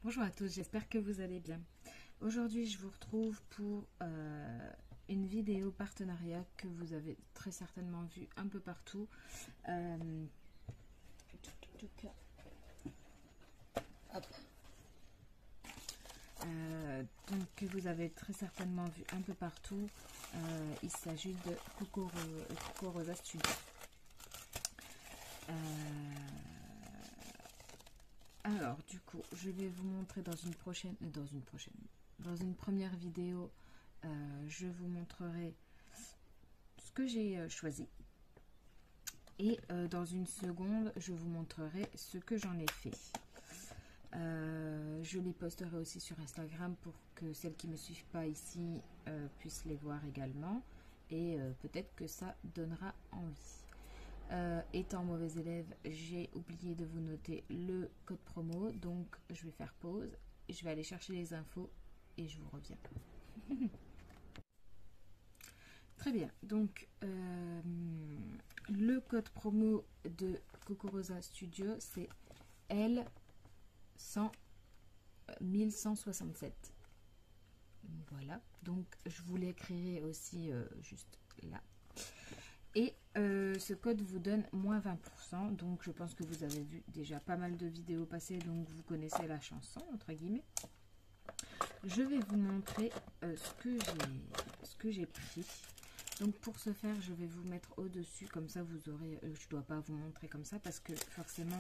Bonjour à tous, j'espère que vous allez bien. Aujourd'hui, je vous retrouve pour une vidéo partenariat que vous avez très certainement vu un peu partout. Hop. Donc, que vous avez très certainement vu un peu partout. Il s'agit de Coco Rosa Studio. Alors, du coup, je vais vous montrer dans une première vidéo, je vous montrerai ce que j'ai choisi. Et dans une seconde, je vous montrerai ce que j'en ai fait. Je les posterai aussi sur Instagram pour que celles qui ne me suivent pas ici puissent les voir également. Et peut-être que ça donnera envie. Étant mauvais élève, j'ai oublié de vous noter le code promo, donc je vais faire pause, je vais aller chercher les infos et je vous reviens. Très bien, donc le code promo de Coco Rosa Studio, c'est L1167. Voilà, donc je vous l'écrirai aussi juste là. Et ce code vous donne moins 20%, donc je pense que vous avez vu déjà pas mal de vidéos passées, donc vous connaissez la chanson, entre guillemets. Je vais vous montrer ce que j'ai pris. Donc pour ce faire, je vais vous mettre au-dessus, comme ça vous aurez, je ne dois pas vous montrer comme ça, parce que forcément,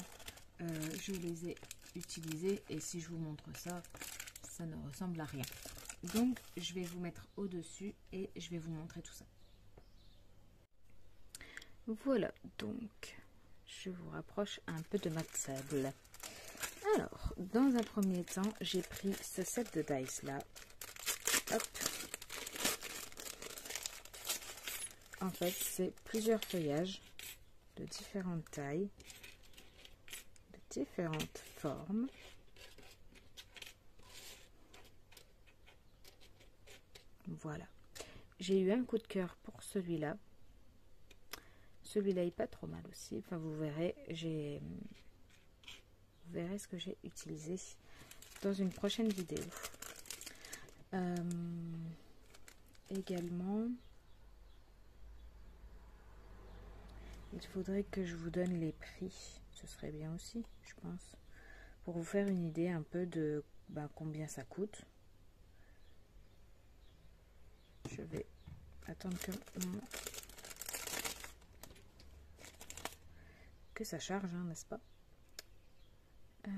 je les ai utilisés, et si je vous montre ça, ça ne ressemble à rien. Donc je vais vous mettre au-dessus, et je vais vous montrer tout ça. Voilà, donc je vous rapproche un peu de ma table. Alors, dans un premier temps, j'ai pris ce set de dice là. Hop. En fait, c'est plusieurs feuillages de différentes tailles, de différentes formes. Voilà. J'ai eu un coup de cœur pour celui-là. Celui-là est pas trop mal aussi. Enfin, vous verrez ce que j'ai utilisé dans une prochaine vidéo. Également, il faudrait que je vous donne les prix. Ce serait bien aussi, je pense, pour vous faire une idée un peu de combien ça coûte. Je vais attendre que ça charge, hein, n'est-ce pas? Alors,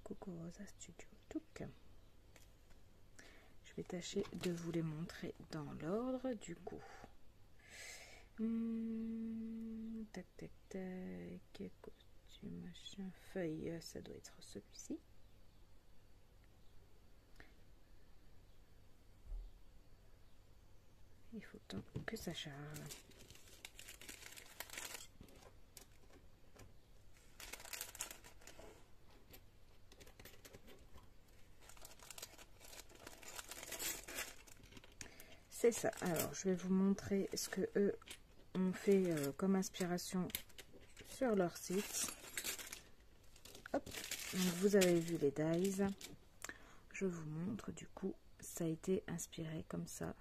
Coco Rosa Studio. Je vais tâcher de vous les montrer dans l'ordre du coup. Tac, tac, tac. Costume, machin, feuille, ça doit être celui-ci. Il faut tant que ça charge. C'est ça. Alors, je vais vous montrer ce que eux ont fait comme inspiration sur leur site. Hop. Donc, vous avez vu les dies. Je vous montre, du coup, ça a été inspiré comme ça.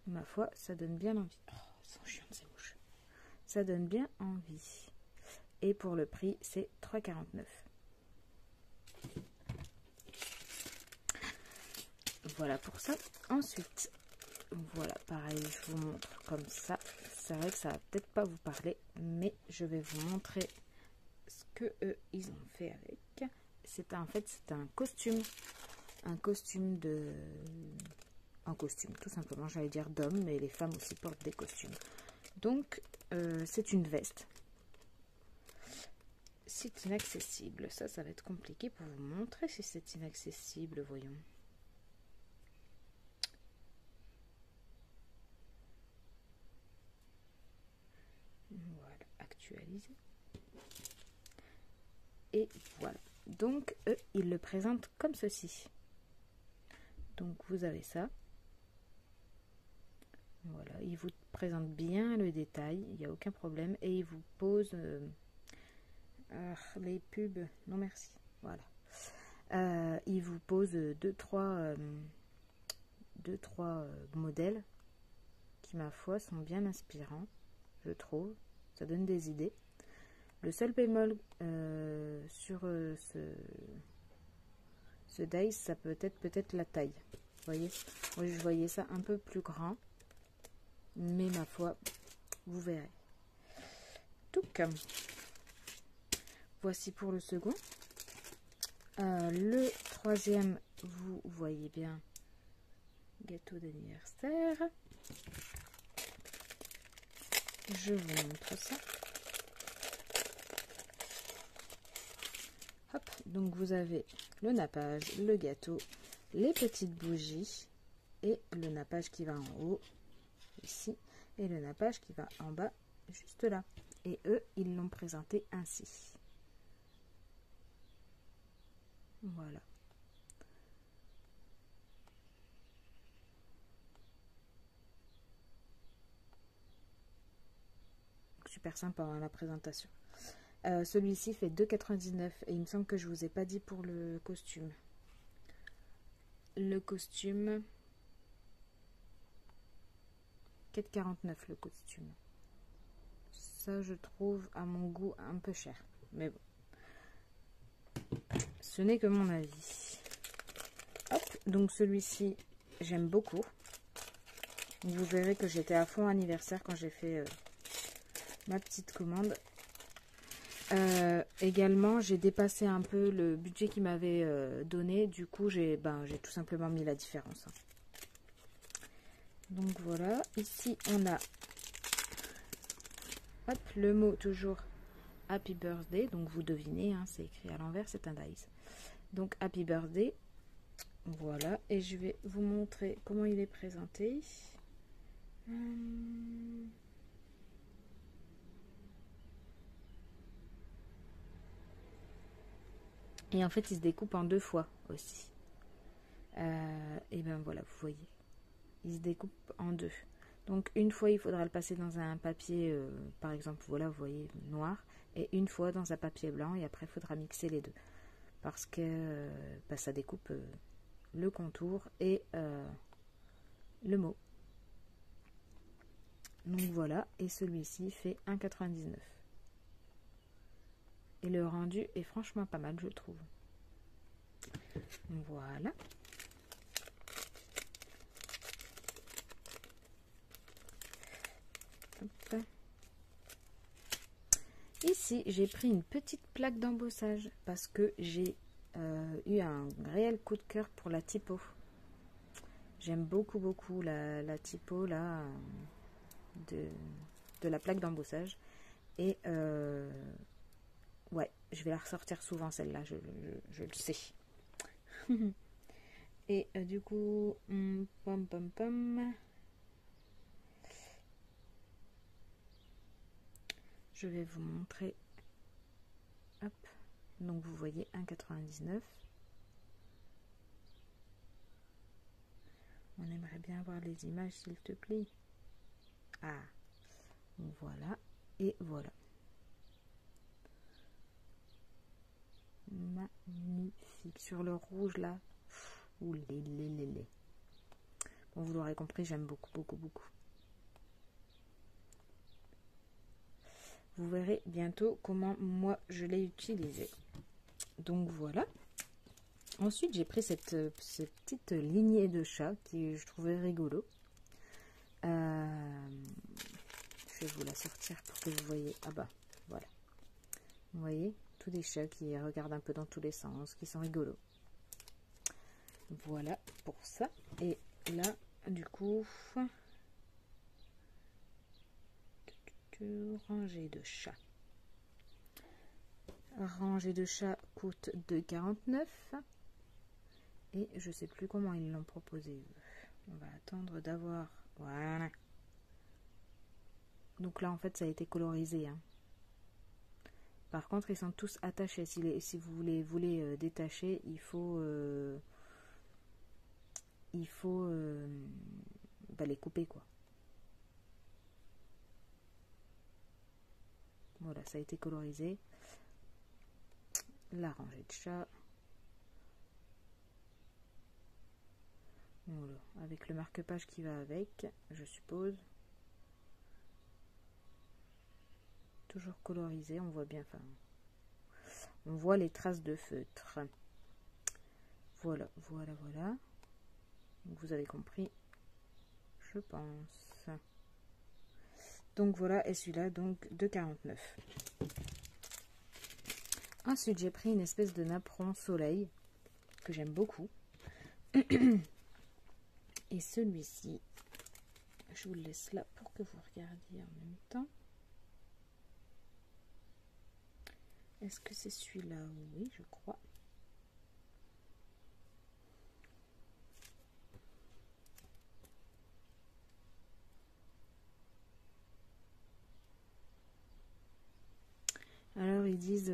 Ma foi, ça donne bien envie. Oh, sont chiantes ces mouches. Ça donne bien envie. Et pour le prix, c'est 3,49 €. Voilà pour ça. Ensuite, voilà, pareil, je vous montre comme ça. C'est vrai que ça va peut-être pas vous parler, mais je vais vous montrer ce que eux, ils ont fait avec. C'est en fait, c'est un costume. Un costume, tout simplement, j'allais dire d'homme, mais les femmes aussi portent des costumes. Donc, c'est une veste. C'est inaccessible. Ça va être compliqué pour vous montrer si c'est inaccessible, voyons. Voilà, actualiser. Et voilà. Donc, eux, ils le présentent comme ceci. Donc, vous avez ça. Voilà, ils vous présentent bien le détail, il n'y a aucun problème. Et ils vous posent Les pubs, non merci. Voilà. Il vous pose deux, trois modèles qui, ma foi, sont bien inspirants, je trouve. Ça donne des idées. Le seul bémol sur ce dice, ça peut être peut-être la taille. Vous voyez, moi je voyais ça un peu plus grand, mais ma foi, vous verrez. Donc, voici pour le second. Le troisième, vous voyez bien, gâteau d'anniversaire. Je vous montre ça. Hop, donc vous avez le nappage, le gâteau, les petites bougies et le nappage qui va en haut, ici, et le nappage qui va en bas, juste là. Et eux, ils l'ont présenté ainsi. Voilà. Super sympa hein, la présentation. Celui-ci fait 2,99 et il me semble que je vous ai pas dit pour le costume. Le costume 4,49 le costume. Ça je trouve à mon goût un peu cher. Mais bon. Ce n'est que mon avis. Hop, donc celui-ci j'aime beaucoup. Vous verrez que j'étais à fond anniversaire quand j'ai fait ma petite commande. Également, j'ai dépassé un peu le budget qu'il m'avait donné. Du coup, j'ai tout simplement mis la différence. Donc voilà. Ici, on a hop, le mot toujours Happy Birthday. Donc vous devinez, hein, c'est écrit à l'envers, c'est un dice. Donc Happy Birthday. Voilà. Et je vais vous montrer comment il est présenté. Et en fait, il se découpe en deux fois aussi. Et ben voilà, vous voyez. Il se découpe en deux. Donc, une fois, il faudra le passer dans un papier, par exemple, voilà, vous voyez, noir. Et une fois dans un papier blanc. Et après, il faudra mixer les deux. Parce que ça découpe le contour et le mot. Donc, voilà. Et celui-ci fait 1,99. Et le rendu est franchement pas mal, je trouve. Voilà. Hop. Ici, j'ai pris une petite plaque d'embossage parce que j'ai eu un réel coup de cœur pour la typo. J'aime beaucoup la typo là, de la plaque d'embossage. Et ouais, je vais la ressortir souvent celle-là, je le sais. Et du coup, je vais vous montrer. Hop, donc vous voyez 1,99. On aimerait bien voir les images, s'il te plaît. Ah, voilà, et voilà. Magnifique. Sur le rouge, là. Ouh, les. Bon, vous l'aurez compris, j'aime beaucoup. Vous verrez bientôt comment moi je l'ai utilisé. Donc voilà. Ensuite, j'ai pris cette petite lignée de chats qui je trouvais rigolo. Je vais vous la sortir pour que vous voyez. Ah bah, voilà. Vous voyez, tous des chats qui regardent un peu dans tous les sens, qui sont rigolos. Voilà pour ça. Et là, du coup, rangée de chats. Rangée de chats coûte 2,49. Et je sais plus comment ils l'ont proposé. On va attendre d'avoir. Voilà. Donc là, en fait, ça a été colorisé. Hein. Par contre, ils sont tous attachés. Si vous voulez détacher, il faut les couper, quoi. Voilà, ça a été colorisé. la rangée de chat. Voilà, avec le marque-page qui va avec, je suppose. Toujours colorisé, on voit bien, enfin, on voit les traces de feutre. Voilà, voilà, voilà. Donc vous avez compris, je pense. Donc voilà, et celui-là, donc de 49. Ensuite, j'ai pris une espèce de napperon soleil que j'aime beaucoup. Et celui-ci, je vous le laisse là pour que vous regardiez en même temps. Est-ce que c'est celui-là? Oui, je crois. Alors, ils disent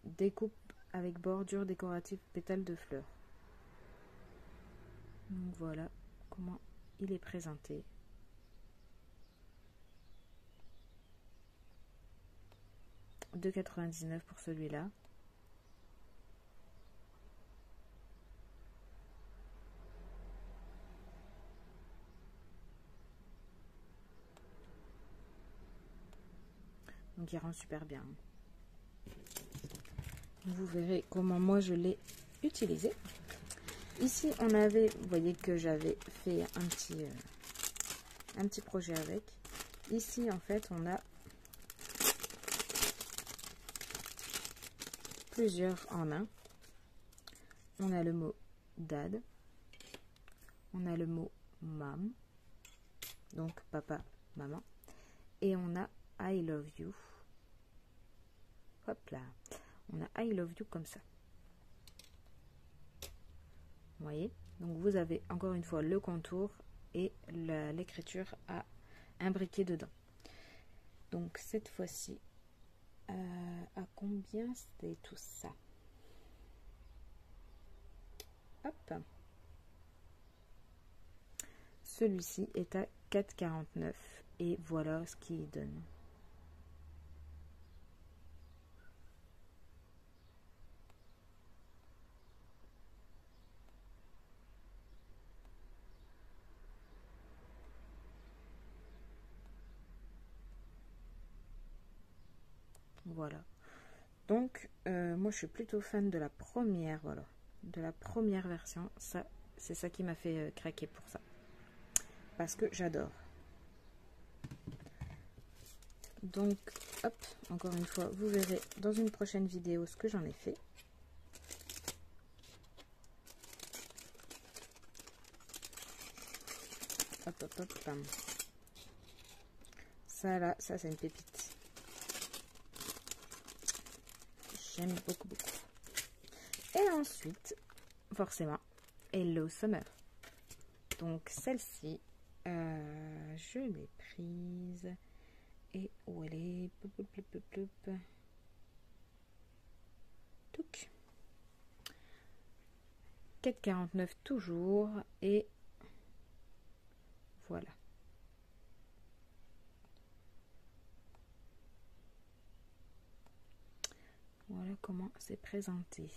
découpe avec bordure décorative pétales de fleurs. Donc voilà comment il est présenté. De 99 pour celui-là. Donc il rend super bien. Vous verrez comment moi je l'ai utilisé. Ici on avait, vous voyez que j'avais fait un petit projet avec. Ici en fait on a plusieurs en un. On a le mot dad. On a le mot mam. Donc papa, maman. Et on a I love you. Hop là. On a I love you comme ça. Vous voyez? Donc vous avez encore une fois le contour et l'écriture à imbriquer dedans. Donc cette fois-ci, à combien c'était tout ça? Hop. Celui-ci est à 4,49 et voilà ce qu'il donne. Voilà. Donc, moi, je suis plutôt fan de la première, voilà, de la première version. Ça, c'est ça qui m'a fait craquer pour ça, parce que j'adore. Donc, hop, encore une fois, vous verrez dans une prochaine vidéo ce que j'en ai fait. Hop, hop, hop, bam. Ça, là, ça, c'est une pépite. J'aime beaucoup, beaucoup. Et ensuite, forcément, Hello Summer. Donc, celle-ci, je l'ai prise. Et où elle est? Touc. 4,49 toujours. Et voilà. Voilà comment c'est présenté.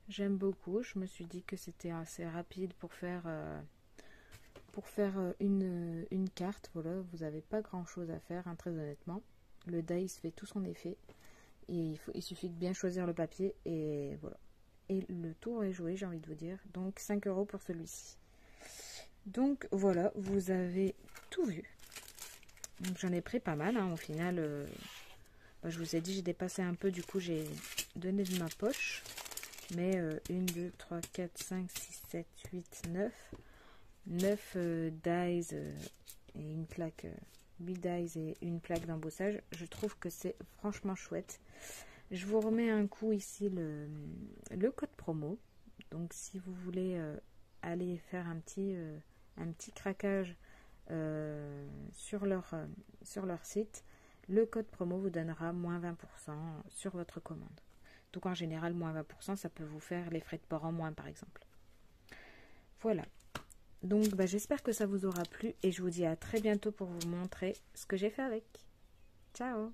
J'aime beaucoup. Je me suis dit que c'était assez rapide pour faire une carte. Voilà, vous n'avez pas grand chose à faire, hein, très honnêtement. Le dice fait tout son effet. Et il suffit de bien choisir le papier et voilà. Et le tour est joué, j'ai envie de vous dire. Donc 5 € pour celui-ci. Donc voilà, vous avez tout vu. Donc j'en ai pris pas mal, hein, au final. Je vous ai dit, j'ai dépassé un peu, du coup j'ai donné de ma poche. Mais 1, 2, 3, 4, 5, 6, 7, 8, 9. 9 dies et une plaque, 8 dies et une plaque d'embossage. Je trouve que c'est franchement chouette. Je vous remets un coup ici le code promo. Donc si vous voulez aller faire un petit craquage sur leur site, le code promo vous donnera moins 20% sur votre commande. Donc en général, moins 20%, ça peut vous faire les frais de port en moins, par exemple. Voilà. Donc j'espère que ça vous aura plu et je vous dis à très bientôt pour vous montrer ce que j'ai fait avec. Ciao!